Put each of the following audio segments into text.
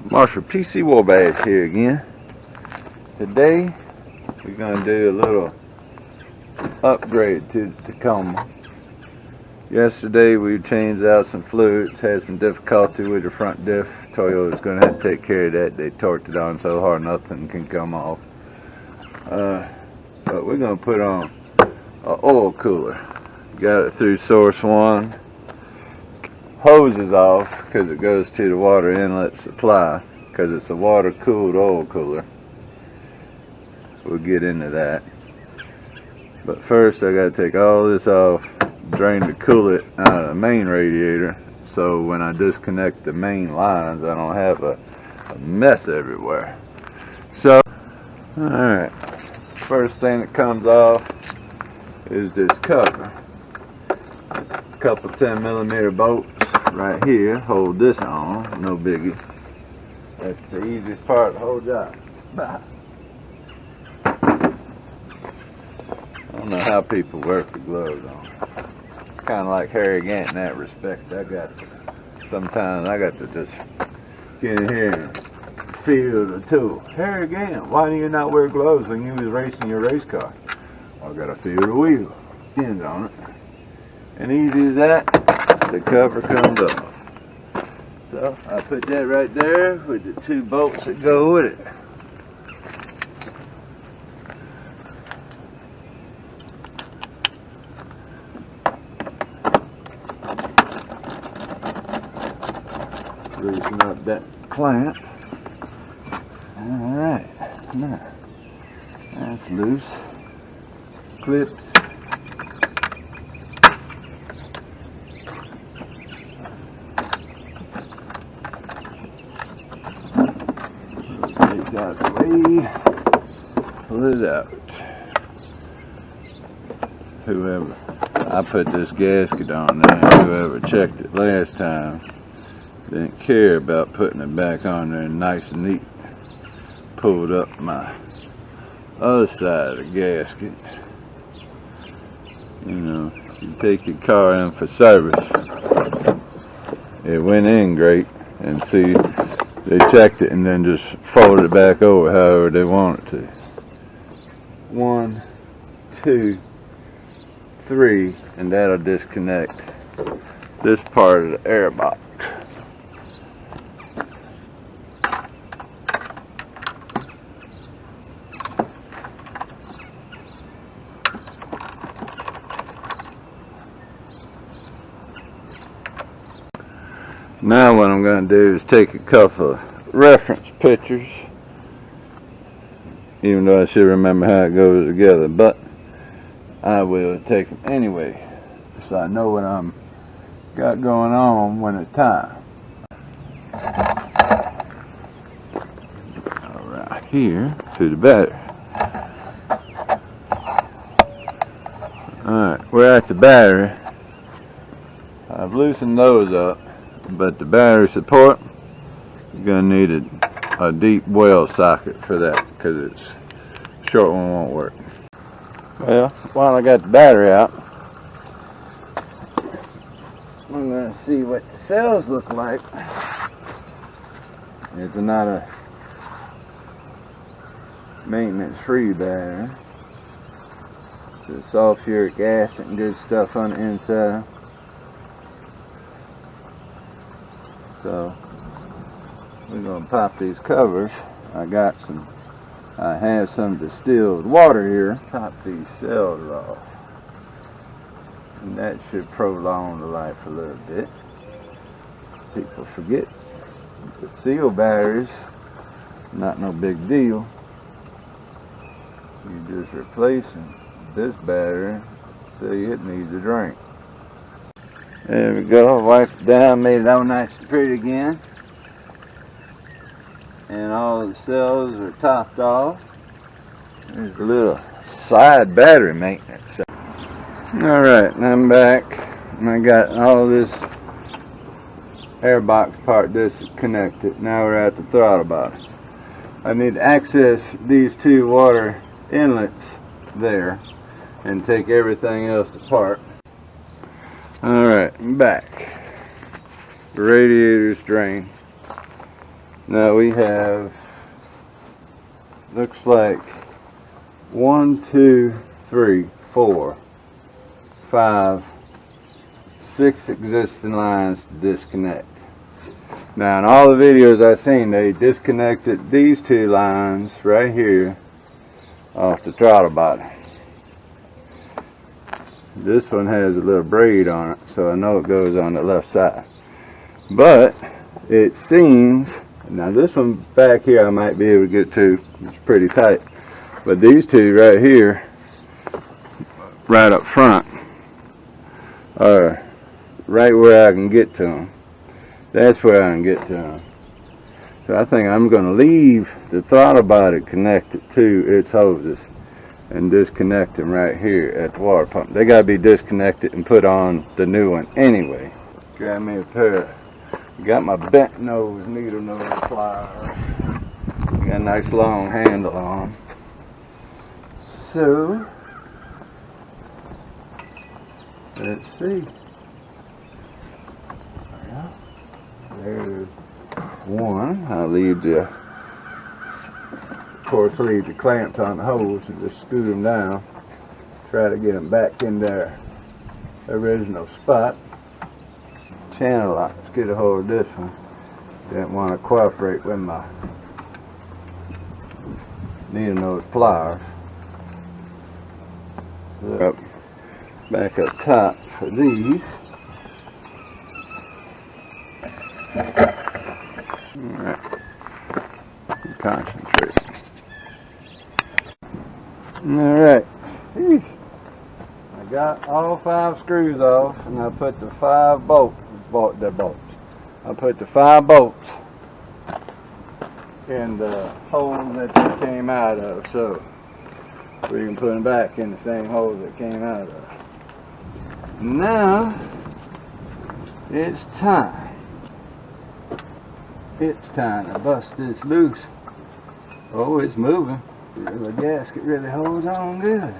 Marshall PC Wabash here again. Today we're going to do a little upgrade to the Tacoma. Yesterday we changed out some fluids, had some difficulty with the front diff. Toyota's going to have to take care of that. They torqued it on so hard nothing can come off. But we're going to put on an oil cooler. Got it through source one. Hose is off because it goes to the water inlet supply because it's a water cooled oil cooler. We'll get into that, but first I got to take all this off, drain the coolant out of the main radiator, so when I disconnect the main lines I don't have a mess everywhere. So alright, first thing that comes off is this cover. A couple 10mm bolts right here hold this on, no biggie. That's the easiest part of the whole job. Bye. I don't know how people work the gloves on. Kind of like Harry Gant in that respect. Sometimes I got to just get in here and feel the tool. Harry Gant, why do you not wear gloves when you was racing your race car? Well, I got to feel the wheel. Skins on it. And easy as that, the cover comes off. So I put that right there with the two bolts that go with it. Loosen up that clamp. Alright, now that's loose. Clips. Take that away. Pull it out. Whoever, I put this gasket on there, whoever checked it last time didn't care about putting it back on there nice and neat. Pulled up my other side of the gasket. You know, you take your car in for service. It went in great, and see, they checked it and then just folded it back over however they want it to. 1, 2, 3, and that'll disconnect this part of the air box. Now what I'm going to do is take a couple of reference pictures, even though I should remember how it goes together, but I will take them anyway so I know what I'm got going on when it's time. Right here to the battery. Alright, we're at the battery. I've loosened those up. But the battery support, you're going to need a deep well socket for that because it's short one won't work. Well, while I got the battery out, I'm going to see what the cells look like. It's not a maintenance-free battery. It's sulfuric acid and good stuff on the inside. So we're going to pop these covers. I have some distilled water here. Pop these cells off. And that should prolong the life a little bit. People forget. But seal batteries, not no big deal. You're just replacing this battery, see it needs a drink. There we go, wiped it down, made it all nice and pretty again. And all the cells are topped off. There's a little side battery maintenance. Alright, I'm back. And I got all this air box part disconnected. Now we're at the throttle body. I need to access these two water inlets there and take everything else apart. Alright, I'm back. The radiator's drained. Now we have, looks like 1, 2, 3, 4, 5, 6 existing lines to disconnect. Now in all the videos I've seen, they disconnected these 2 lines right here off the throttle body. This one has a little braid on it, so I know it goes on the left side. But it seems, now this one back here I might be able to get to, it's pretty tight. But these 2 right here, right up front, are right where I can get to them. That's where I can get to them. So I think I'm going to leave the throttle body connected to its hoses and disconnect them right here at the water pump. They got to be disconnected and put on the new one anyway. Grab me a pair. Got my bent nose needle nose pliers. Got a nice long handle on them. So let's see. There's one. I'll leave the, of course, leave the clamps on the hose and just scoot them down. Try to get them back in their original spot. Channel lock. Let's get a hold of this one. Didn't want to cooperate with my needle nose pliers. So back up top for these. Alright, concentrate. Alright, I got all 5 screws off, and I put the 5 bolts. I put the 5 bolts in the hole that they came out of, so we can put them back in the same hole that came out of. Now it's time. It's time to bust this loose. Oh, it's moving. The gasket really holds on good.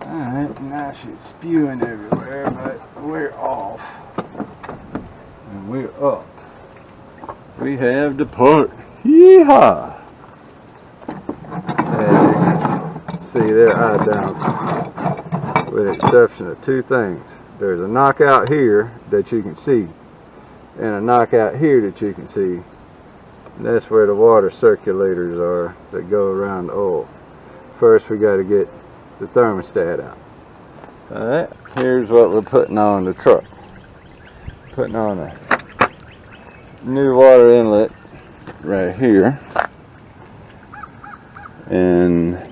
Alright, now she's spewing everywhere, but we're off. And we're up. We have the part. Yeehaw! As you can see there, eye down. With the exception of 2 things. There's a knockout here that you can see, and a knockout here that you can see. And that's where the water circulators are that go around the oil. First we got to get the thermostat out. Alright, here's what we're putting on the truck. Putting on a new water inlet right here. And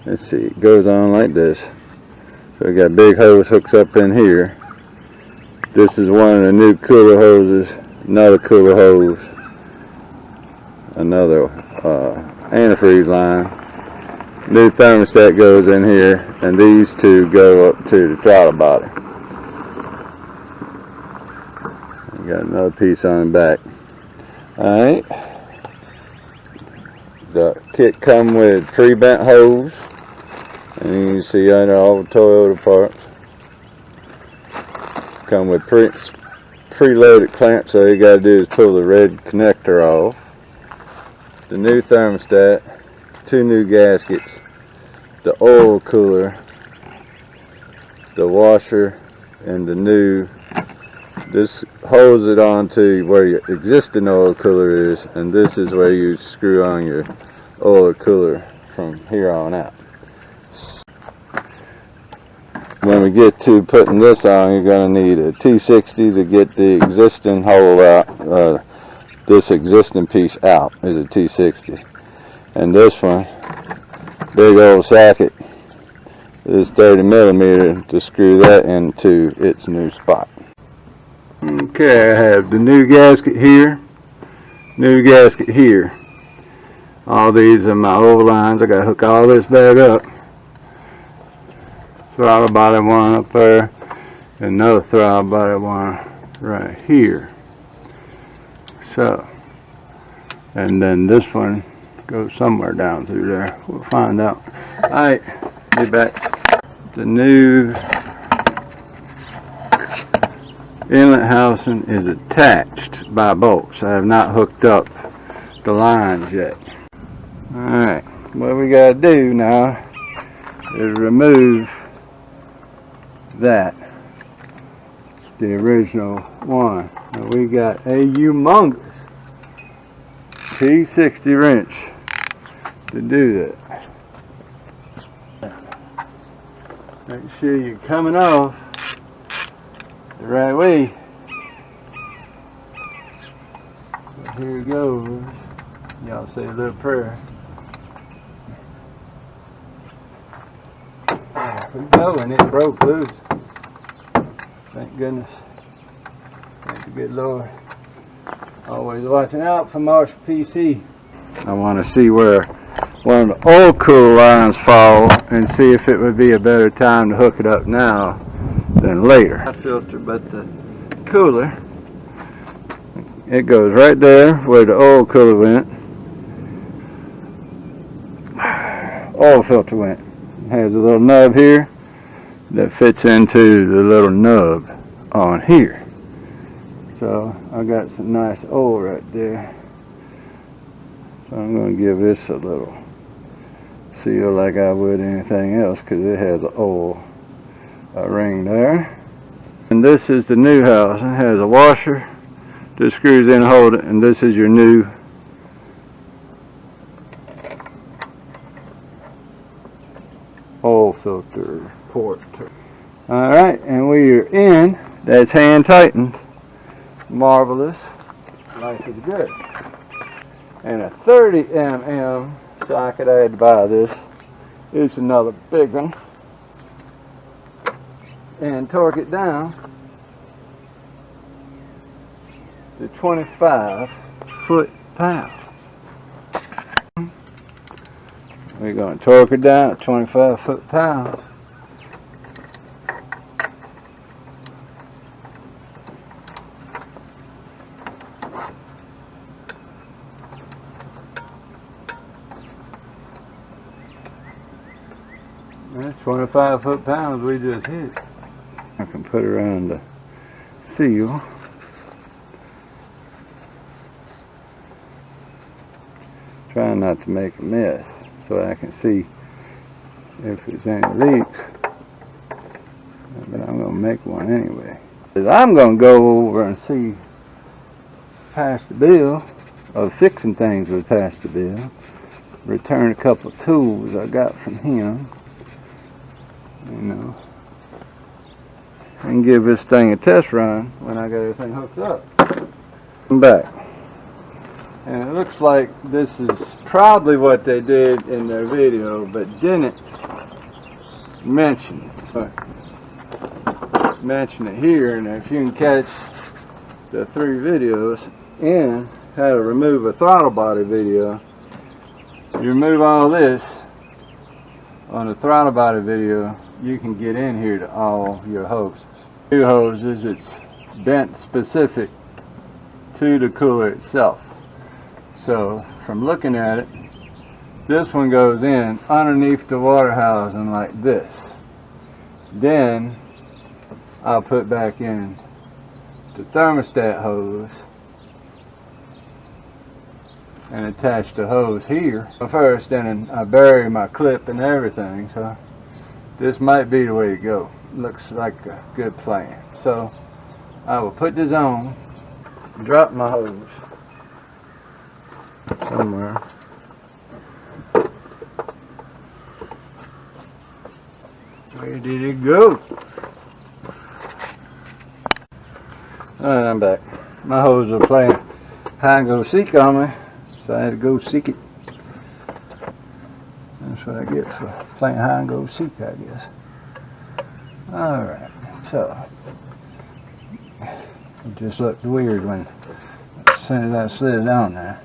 let's see, it goes on like this. So we got a big hose hooks up in here. This is one of the new cooler hoses, another cooler hose, another antifreeze line. New thermostat goes in here, and these 2 go up to the throttle body. We got another piece on the back. Alright. The kit come with pre-bent hose, and you can see under all the Toyota parts. Come with pre-loaded clamps, so all you got to do is pull the red connector off. The new thermostat, 2 new gaskets, the oil cooler, the washer, and the new. This holds it on to where your existing oil cooler is, and this is where you screw on your oil cooler from here on out. When we get to putting this on, you're going to need a T60 to get the existing hole out. This existing piece out is a T60. And this one, big old socket, is 30mm to screw that into its new spot. Okay, I have the new gasket here, new gasket here. All these are my old lines. I got to hook all this back up. Throttle body one up there, and another throttle body one right here. So, and then this one goes somewhere down through there. We'll find out. Alright, be back. The new inlet housing is attached by bolts. I have not hooked up the lines yet. Alright, what we got to do now is remove that, the original one. Now we got a humongous P60 wrench to do that. Make sure you're coming off the right way. So here it goes. Y'all say a little prayer. There we go, and it broke loose. Thank goodness. Thank the good Lord. Always watching out for Marshall PC. I want to see where one of the old cooler lines fall and see if it would be a better time to hook it up now than later. I filter, but the cooler, it goes right there where the old cooler went. Oil filter went. It has a little nub here that fits into the little nub on here. So I got some nice oil right there. So I'm going to give this a little seal like I would anything else, because it has an oil ring there. And this is the new house. It has a washer, just screws in and hold it, and this is your new oil filter port. Alright, and we are in. That's hand tightened. Marvelous. Life is good. And a 30 mm socket I had to buy this. It's another big one. And torque it down to 25 foot-pounds. We're going to torque it down to 25 foot-pounds. That's 25 foot-pounds we just hit. I can put around the seal. Trying not to make a mess so I can see if there's any leaks. But I'm going to make one anyway. I'm going to go over and see Pastor Bill, of fixing things with Pastor Bill. Return a couple of tools I got from him. You know, and give this thing a test run when I got everything hooked up. I'm back, and it looks like this is probably what they did in their video, but didn't mention it. Mention it here, and if you can catch the 3 videos and how to remove a throttle body video, you remove all this on the throttle body video. You can get in here to all your hoses. New hoses, it's bent specific to the cooler itself. So from looking at it, this one goes in underneath the water housing like this. Then I'll put back in the thermostat hose and attach the hose here first, and I bury my clip and everything. So this might be the way to go. Looks like a good plan. So I will put this on, drop my hose somewhere. Where did it go? Alright, I'm back. My hose are playing hide and go seek on me, so I had to go seek it. That's what I get for playing hide and go seek, I guess. Alright, so it just looked weird when as soon as I slid it on there.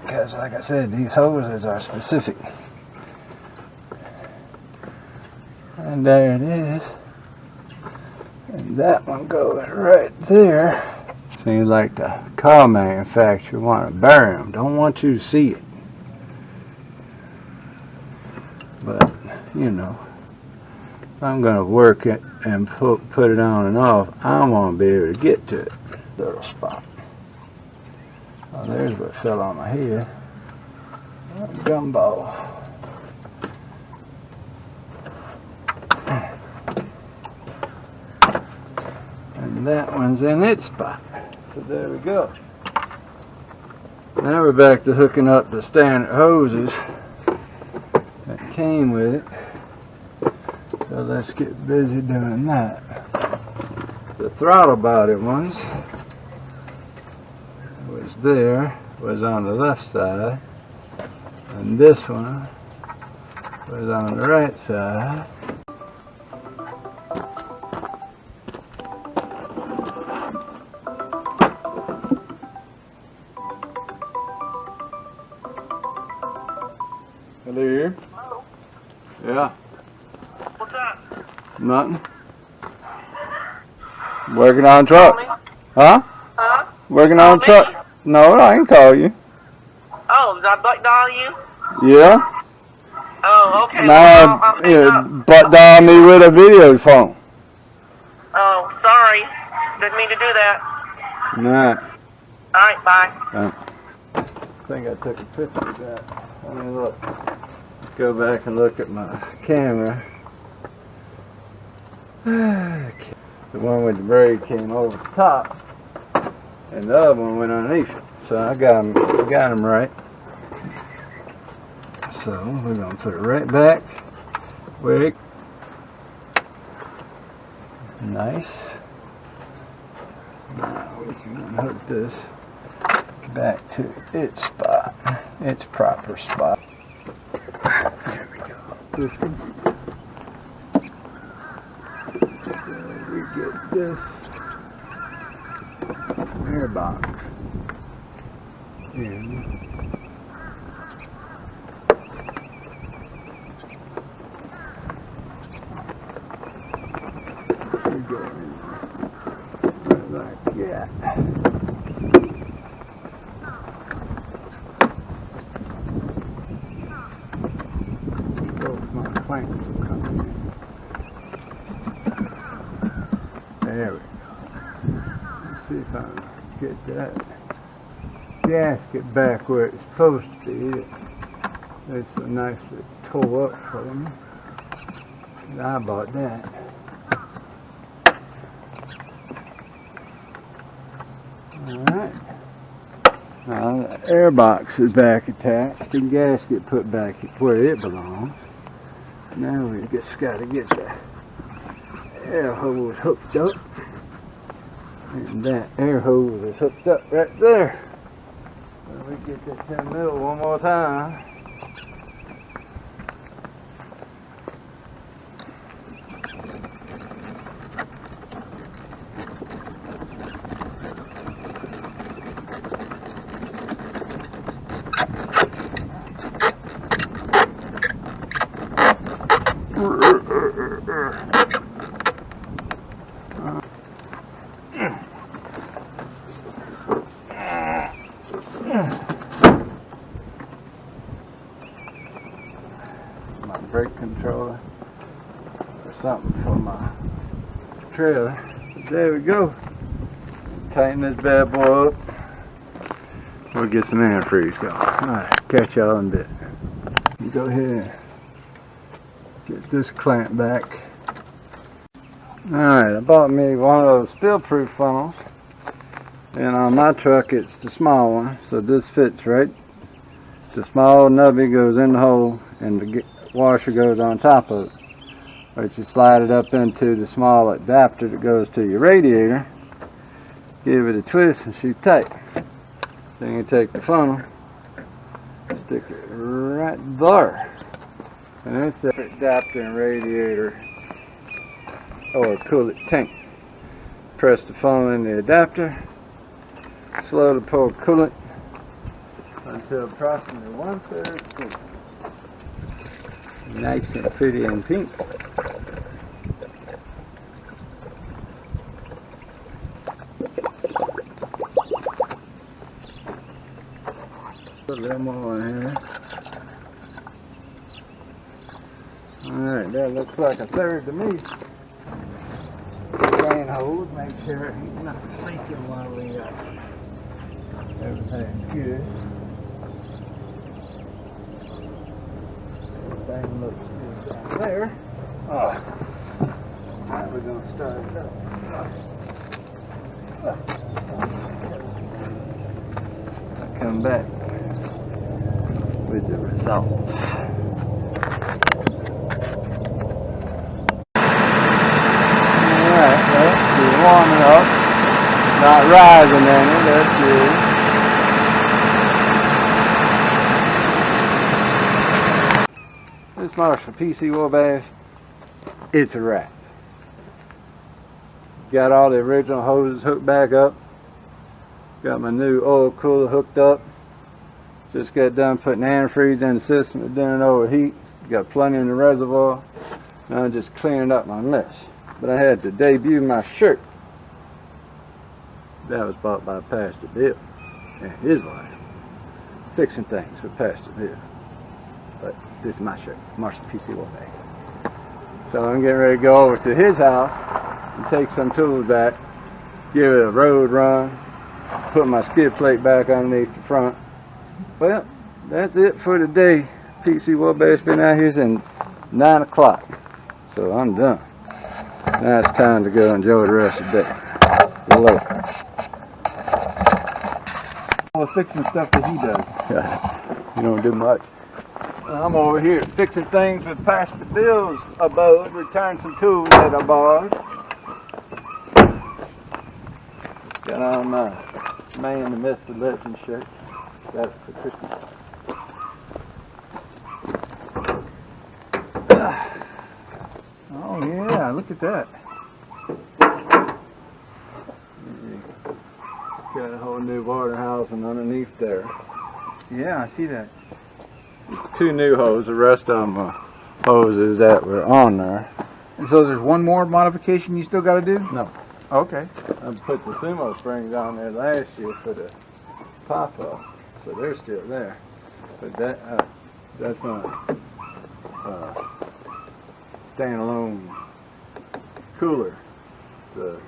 Because like I said, these hoses are specific. And there it is. And that one goes right there. Seems like the car manufacturer want to bury them. Don't want you to see it. But, you know, I'm going to work it and put it on and off, I want to be able to get to it. Little spot. Oh, there's what fell on my head. Gumball. And that one's in its spot. So there we go. Now we're back to hooking up the standard hoses that came with it. So let's get busy doing that. The throttle body ones was on the left side, and this one was on the right side. Hello? Hello? Yeah. What's up? Nothing. Working on truck. Huh? Huh? Working on truck. No, I can call you. Oh, did I butt dial you? Yeah. Oh, okay. Now, Well, I'll hang up. butt dial me with a video phone. Oh, sorry. Didn't mean to do that. Nah. Alright, bye. I think I took a picture of that. Let me look. Go back and look at my camera. The one with the braid came over the top, and the other one went underneath it. So I got them right. So we're gonna put it right back where it. Nice. Now we can unhook this back to its spot, its proper spot. There we go. This one. So we get this air box in. We go in right like that. Both my clamps will come in. There we go. Let's see if I can get that gasket back where it's supposed to be. It's so nicely tore up for me. I bought that. Alright. Now the air box is back attached and gasket put back where it belongs. Now we just got to get the air hose hooked up. And that air hose is hooked up right there. So we get this in the middle one more time. My brake controller or something for my trailer. There we go. Tighten this bad boy up. We'll get some antifreeze going. Alright, catch y'all in a bit. Go ahead and get this clamp back. Alright, I bought me one of those spill-proof funnels. And on my truck it's the small one, so this fits right. The small nubby goes in the hole and the washer goes on top of it. But you slide it up into the small adapter that goes to your radiator. Give it a twist and shoot tight. Then you take the funnel, stick it right there. And it's the adapter and radiator or coolant tank. Press the funnel in the adapter. Slowly pour coolant until approximately 1/3 full. Nice and pretty and pink. A little more in here. Alright, that looks like a third to me. Drain hose, make sure he's not leaking while we everything's good. Everything looks good down there. Now we're going to start it up. I'll come back with the results. Alright, well, we're warming up. Not rising any, that's good. This Marshall PC Wabash, it's a wrap. Got all the original hoses hooked back up. Got my new oil cooler hooked up. Just got done putting antifreeze in the system. It didn't overheat. Got plenty in the reservoir. Now I'm just cleaning up my mess. But I had to debut my shirt. That was bought by Pastor Bill and his wife. Fixing things with Pastor Bill. But this is my shirt, Marshall PC Wabash. So I'm getting ready to go over to his house and take some tools back, give it a road run, put my skid plate back underneath the front. Well, that's it for today. PC Wabash been out here since 9 o'clock. So I'm done. Now it's time to go enjoy the rest of the day. Hello. All the fixing stuff that he does. You don't do much. I'm over here fixing things with Pastor Bill's abode, return some tools that I borrowed. Got on my Man the Myth the Legend shirt. Got it for Christmas. Oh yeah, look at that. Got a whole new water housing underneath there. Yeah, I see that. 2 new hoses, the rest of them are hoses that were on there. And so there's one more modification you still got to do? No. Okay. I put the sumo springs on there last year for the pop-up, so they're still there. But that's my standalone cooler, the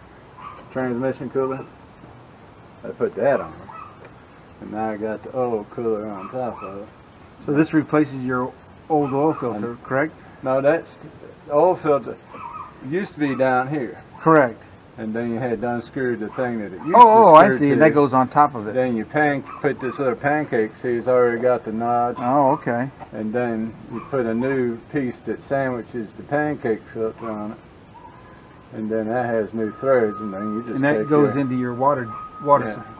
transmission cooler. I put that on, and now I got the oil cooler on top of it. So this replaces your old oil filter, correct? No, that's the oil filter used to be down here, Correct. and then you had unscrewed the thing that it used to I screw see. to. That goes on top of it. Then you put this little pancake, see it's already got the notch, Oh, okay. and then you put a new piece that sandwiches the pancake filter on it, and then that has new threads, and then you just And that take goes your, into your water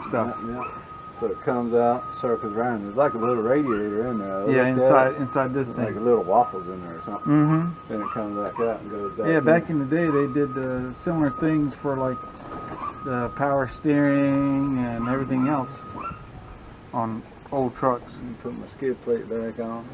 stuff. Yeah. So it comes out, circles around. There's like a little radiator in there. Yeah, Look inside this like thing. little waffles in there or something. Mm-hmm. Then it comes back out and goes back. Yeah, in. back in the day they did similar things for like the power steering and everything else on old trucks. Put my skid plate back on.